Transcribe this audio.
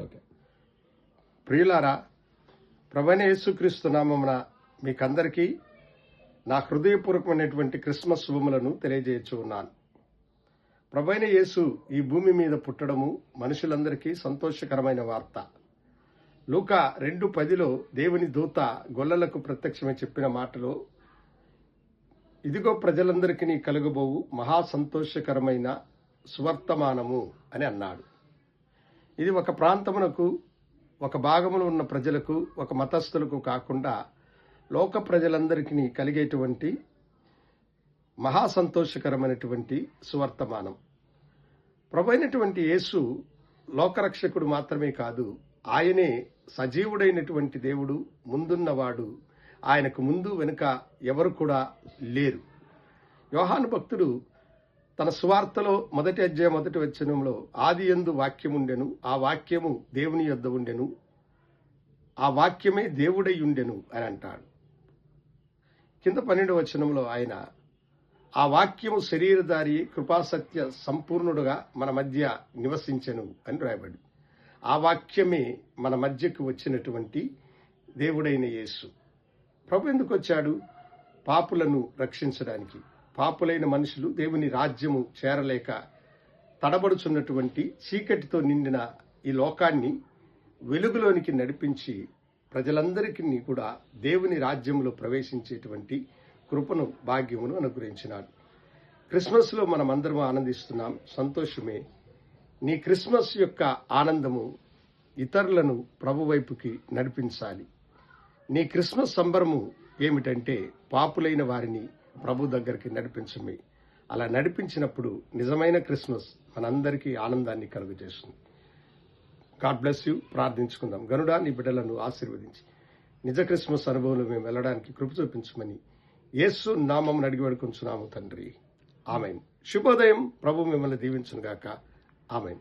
Okay. ప్రియులారా, ప్రభువైన యేసుక్రీస్తు నామమున మీకందరికీ నా హృదయపూర్వకమైనటువంటి క్రిస్మస్ శుభములను తెలియజేయచ్చు ఉన్నాను. ప్రభువైన యేసు ఈ భూమి మీద పుట్టడము మనుషులందరికీ సంతోషకరమైన వార్త. లూకా 2:10 దేవుని దూత గొల్లలకు ప్రత్యక్షమై చెప్పిన మాటలో, ఇదిగో ప్రజలందరికీ కలుగబోవు మహా సంతోషకరమైన సువర్తమానము అని అన్నాడు. ఇది ఒక ప్రాంతమునకు, ఒక భాగములో ఉన్న ప్రజలకు, ఒక మతస్థులకు కాకుండా లోక ప్రజలందరికీ కలిగేటువంటి మహా సంతోషకరమైనటువంటి సువర్తమానం. ప్రభువైనటువంటి యేసు లోకరక్షకుడు మాత్రమే కాదు, ఆయనే సజీవుడైనటువంటి దేవుడు, ముందున్నవాడు. ఆయనకు ముందు వెనుక ఎవరు కూడా లేరు. యోహాను భక్తుడు తన సువార్తలో 1వ అధ్యాయం 1వ వచనంలో, ఆదియందు వాక్యముండెను, ఆ వాక్యము దేవుని యొద్ద ఉండెను, ఆ వాక్యమే దేవుడై ఉండెను అని అంటాడు. కింద 12వ వచనంలో ఆయన, ఆ వాక్యము శరీరధారి కృపాసత్య సంపూర్ణుడుగా మన మధ్య నివసించెను అని రాయబడి, ఆ వాక్యమే మన మధ్యకు వచ్చినటువంటి దేవుడైన యేసు. ప్రభు ఎందుకు వచ్చాడు? పాపులను రక్షించడానికి. పాపులైన మనుషులు దేవుని రాజ్యము చేరలేక తడబడుచున్నటువంటి చీకటితో నిండిన ఈ లోకాన్ని వెలుగులోనికి నడిపించి ప్రజలందరికీ కూడా దేవుని రాజ్యంలో ప్రవేశించేటువంటి కృపను, భాగ్యమును అనుగ్రహించినాడు. క్రిస్మస్లో మనమందరం ఆనందిస్తున్నాం, సంతోషమే. నీ క్రిస్మస్ యొక్క ఆనందము ఇతరులను ప్రభు వైపుకి నడిపించాలి. నీ క్రిస్మస్ సంబరము ఏమిటంటే పాపులైన వారిని ప్రభు దగ్గరికి నడిపించమే. అలా నడిపించినప్పుడు నిజమైన క్రిస్మస్ మనందరికీ ఆనందాన్ని కలుగజేస్తుంది. God bless you. ప్రార్థించుకుందాం. గనుడా, నీ బిడ్డలను ఆశీర్వదించి నిజ క్రిస్మస్ అనుభవంలో మేము వెళ్ళడానికి కృప చూపించమని యేసు నామమున అడిగి వేడుకొంచున్నాము తండ్రి. ఆమెన్. శుభోదయం. ప్రభు మిమ్మల్ని దీవించును గాక. ఆమెన్.